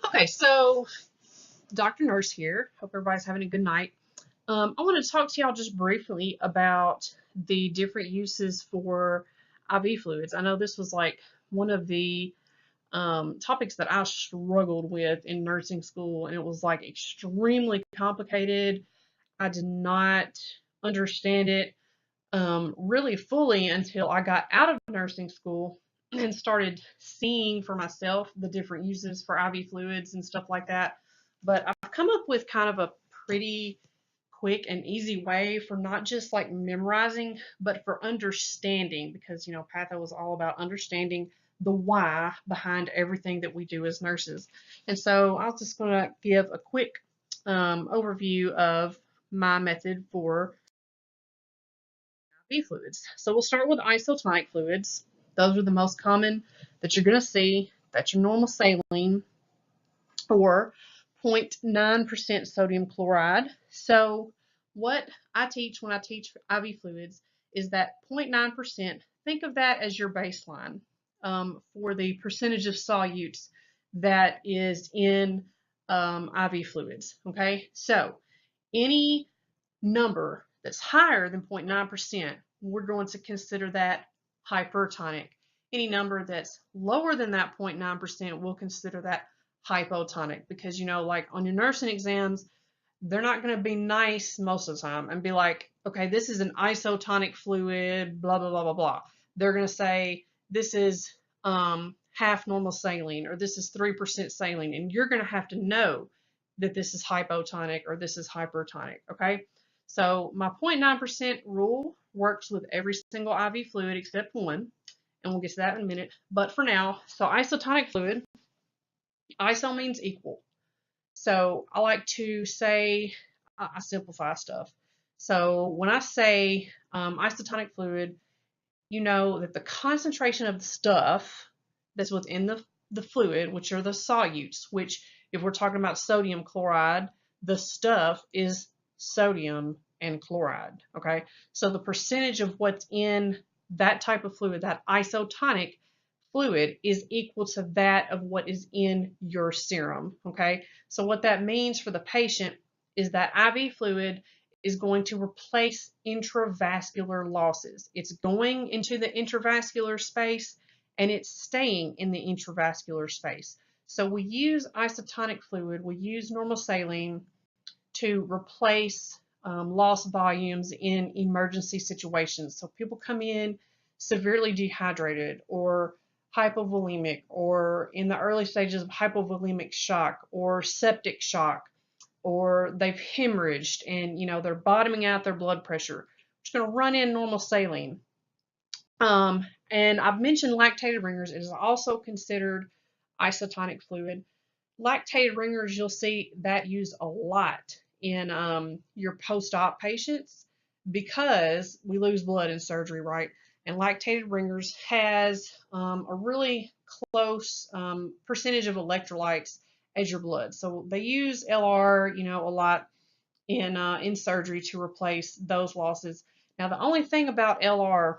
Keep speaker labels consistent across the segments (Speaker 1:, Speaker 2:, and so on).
Speaker 1: Okay, so Dr. Nurse here. Hope everybody's having a good night. I want to talk to y'all just briefly about the different uses for IV fluids. I know this was like one of the topics that I struggled with in nursing school, and it was like extremely complicated. I did not understand it really fully until I got out of nursing school and started seeing for myself the different uses for IV fluids and stuff like that. But I've come up with kind of a pretty quick and easy way for not just like memorizing, but for understanding, because patho is all about understanding the why behind everything that we do as nurses. And so I was just going to give a quick overview of my method for IV fluids. So we'll start with isotonic fluids. Those are the most common that you're going to see. That's your normal saline or 0.9% sodium chloride. So what I teach when I teach IV fluids is that 0.9%, think of that as your baseline for the percentage of solutes that is in IV fluids. Okay, so any number that's higher than 0.9%, we're going to consider that hypertonic. Any number that's lower than that 0.9%, we'll consider that hypotonic, because like on your nursing exams, they're not going to be nice most of the time and be like, okay, this is an isotonic fluid, blah, blah, blah, blah, blah. They're going to say, this is half normal saline, or this is 3% saline, and you're going to have to know that this is hypotonic or this is hypertonic, okay? So my 0.9% rule works with every single IV fluid except one, and we'll get to that in a minute. But for now, so isotonic fluid, iso means equal. So I like to say, I simplify stuff. So when I say isotonic fluid, you know that the concentration of the stuff that's within the fluid, which are the solutes, which if we're talking about sodium chloride, the stuff is sodium and chloride, okay? So the percentage of what's in that type of fluid, that isotonic fluid, is equal to that of what is in your serum, okay? So what that means for the patient is that IV fluid is going to replace intravascular losses. It's going into the intravascular space and it's staying in the intravascular space. So we use isotonic fluid, we use normal saline to replace lost volumes in emergency situations. So people come in severely dehydrated or hypovolemic, or in the early stages of hypovolemic shock or septic shock, or they've hemorrhaged and they're bottoming out their blood pressure. We're just going to run in normal saline. And I've mentioned lactated ringers. It is also considered isotonic fluid. Lactated ringers, you'll see that used a lot in your post-op patients because we lose blood in surgery, right? And lactated ringers has a really close percentage of electrolytes as your blood. So they use LR, a lot in surgery to replace those losses. Now, the only thing about LR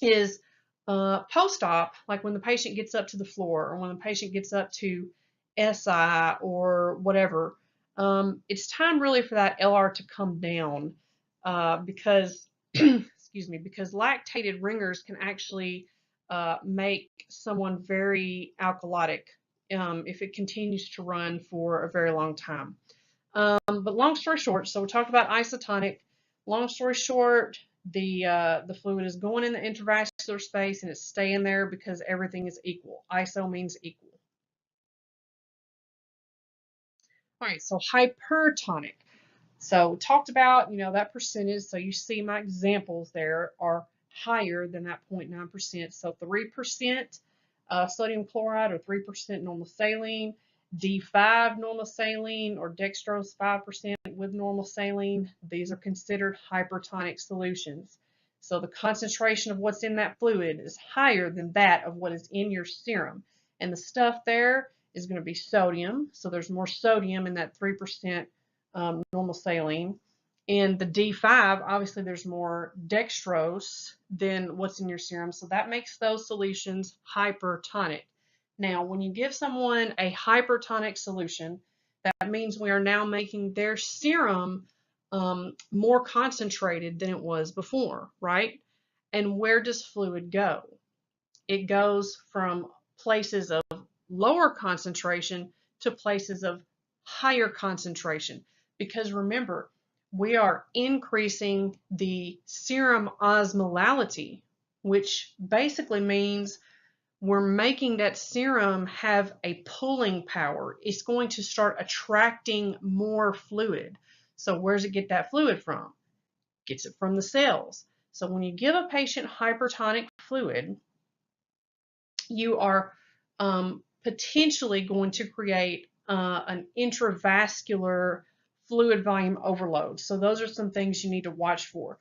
Speaker 1: is post-op, like when the patient gets up to the floor or when the patient gets up to SI or whatever, it's time really for that LR to come down because, excuse me, because lactated ringers can actually make someone very alkalotic if it continues to run for a very long time. But long story short, so we talked about isotonic. Long story short, the fluid is going in the intravascular space and it's staying there because everything is equal. ISO means equal. All right, so hypertonic. So talked about, that percentage. So you see my examples there are higher than that 0.9%. So 3% sodium chloride or 3% normal saline, D5 normal saline or dextrose 5% with normal saline. These are considered hypertonic solutions. So the concentration of what's in that fluid is higher than that of what is in your serum. And the stuff there is going to be sodium. So there's more sodium in that 3% normal saline. And the D5, obviously there's more dextrose than what's in your serum. So that makes those solutions hypertonic. Now, when you give someone a hypertonic solution, that means we are now making their serum more concentrated than it was before, right? And where does fluid go? It goes from places of lower concentration to places of higher concentration. Because remember, we are increasing the serum osmolality, which basically means we're making that serum have a pulling power. It's going to start attracting more fluid. So where does it get that fluid from? It gets it from the cells. So when you give a patient hypertonic fluid, you are potentially going to create an intravascular fluid volume overload. So those are some things you need to watch for.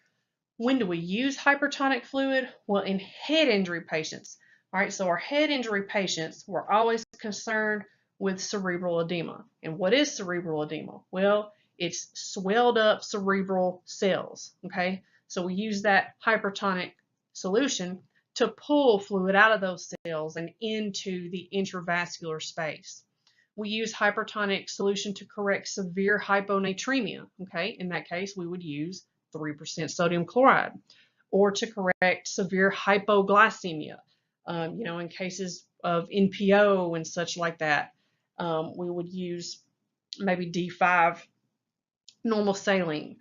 Speaker 1: When do we use hypertonic fluid? Well, in head injury patients. All right, so our head injury patients, we're always concerned with cerebral edema. And what is cerebral edema? Well, it's swelled up cerebral cells, okay? So we use that hypertonic solution to pull fluid out of those cells and into the intravascular space. We use hypertonic solution to correct severe hyponatremia, okay? In that case, we would use 3% sodium chloride, or to correct severe hypoglycemia. In cases of NPO and such like that, we would use maybe D5 normal saline.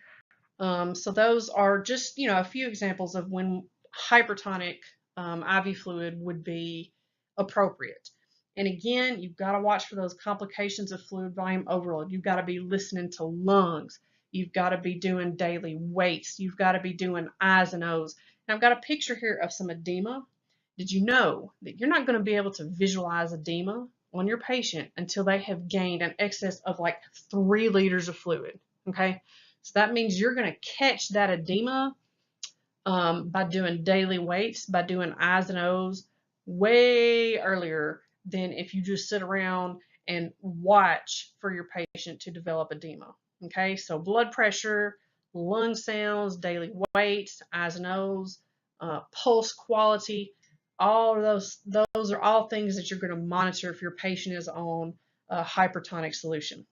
Speaker 1: So those are just, a few examples of when hypertonic IV fluid would be appropriate. And again, you've got to watch for those complications of fluid volume overload. You've got to be listening to lungs. You've got to be doing daily weights. You've got to be doing I's and O's. Now I've got a picture here of some edema. Did you know that you're not going to be able to visualize edema on your patient until they have gained an excess of like 3 liters of fluid? Okay, so that means you're going to catch that edema by doing daily weights, by doing I's and O's way earlier than if you just sit around and watch for your patient to develop edema. Okay, so blood pressure, lung sounds, daily weights, I's and O's, pulse quality, all of those are all things that you're going to monitor if your patient is on a hypertonic solution.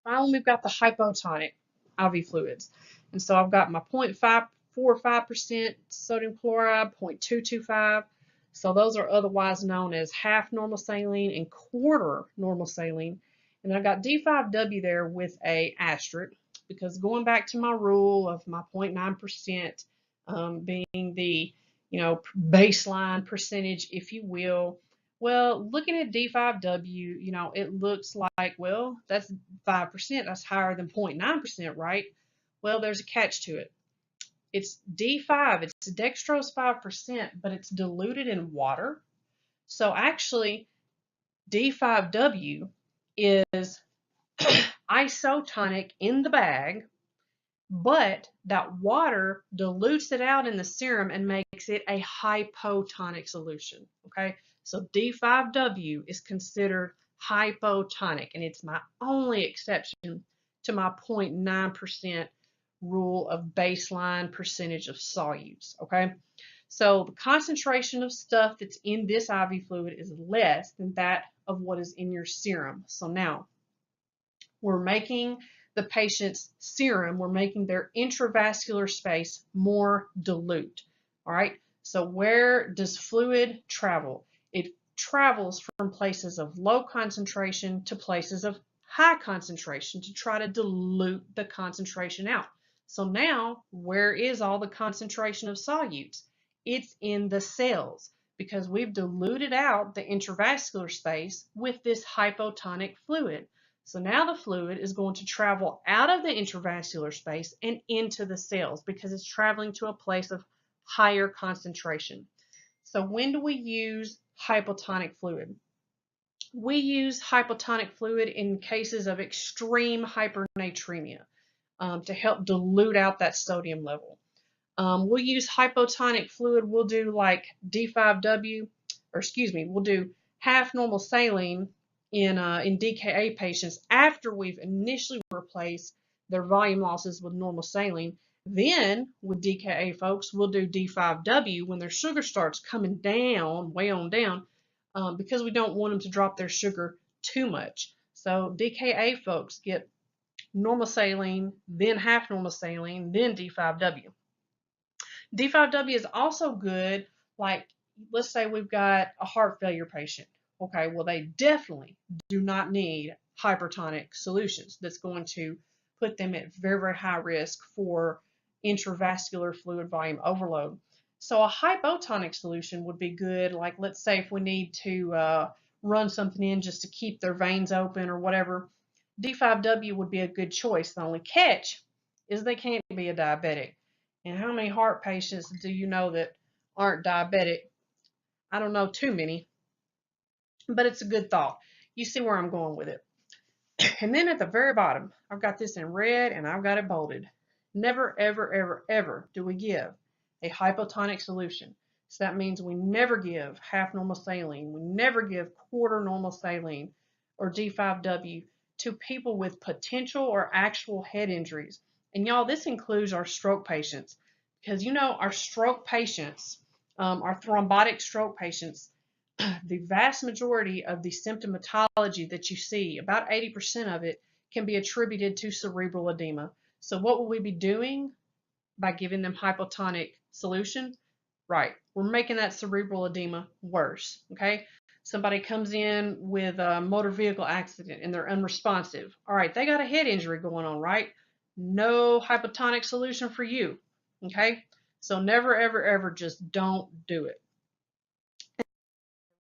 Speaker 1: Finally, we've got the hypotonic IV fluids. And so I've got my 0.545% sodium chloride, 0.225. So those are otherwise known as half normal saline and quarter normal saline. And I've got D5W there with a asterisk, because going back to my rule of my 0.9% being the baseline percentage, if you will. Well, looking at D5W, it looks like, well, that's 5%. That's higher than 0.9%, right? Well, there's a catch to it. It's D5. It's dextrose 5%, but it's diluted in water. So actually, D5W is isotonic in the bag, but that water dilutes it out in the serum and makes it a hypotonic solution, okay? So D5W is considered hypotonic, and it's my only exception to my 0.9% rule of baseline percentage of solutes, okay? So the concentration of stuff that's in this IV fluid is less than that of what is in your serum. So now we're making the patient's serum, we're making their intravascular space more dilute. All right, so where does fluid travel? It travels from places of low concentration to places of high concentration to try to dilute the concentration out. So now, where is all the concentration of solutes? It's in the cells, because we've diluted out the intravascular space with this hypotonic fluid. So now the fluid is going to travel out of the intravascular space and into the cells, because it's traveling to a place of higher concentration. So when do we use hypotonic fluid? We use hypotonic fluid in cases of extreme hypernatremia to help dilute out that sodium level. We'll use hypotonic fluid. We'll do like D5W, we'll do half normal saline in DKA patients after we've initially replaced their volume losses with normal saline. Then with DKA folks, we'll do D5W when their sugar starts coming down, way on down. because we don't want them to drop their sugar too much. So DKA folks get normal saline, then half normal saline, then D5W. D5W is also good, like, let's say we've got a heart failure patient. Okay, well, they definitely do not need hypertonic solutions. That's going to put them at very, very high risk for intravascular fluid volume overload. So a hypotonic solution would be good, like, let's say if we need to run something in just to keep their veins open or whatever, D5W would be a good choice. The only catch is they can't be a diabetic. And how many heart patients do you know that aren't diabetic? I don't know too many, but it's a good thought. You see where I'm going with it. And then at the very bottom, I've got this in red and I've got it bolded. Never, ever, ever, ever do we give a hypotonic solution. So that means we never give half normal saline. We never give quarter normal saline or D5W to people with potential or actual head injuries. And y'all, this includes our stroke patients, because our stroke patients, our thrombotic stroke patients, the vast majority of the symptomatology that you see, about 80% of it, can be attributed to cerebral edema. So what will we be doing by giving them hypotonic solution? Right, we're making that cerebral edema worse, okay? Somebody comes in with a motor vehicle accident and they're unresponsive. All right, they got a head injury going on, right? No hypotonic solution for you, okay? So never, ever, ever just don't do it.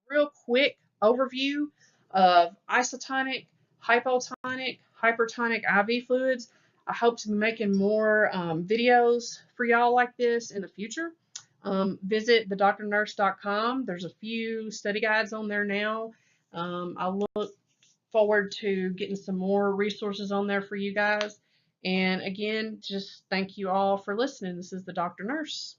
Speaker 1: Real quick overview of isotonic, hypotonic, hypertonic IV fluids. I hope to be making more videos for y'all like this in the future. Visit thedoctornurse.com. There's a few study guides on there now. I look forward to getting some more resources on there for you guys. And again, just thank you all for listening. This is the Dr. Nurse.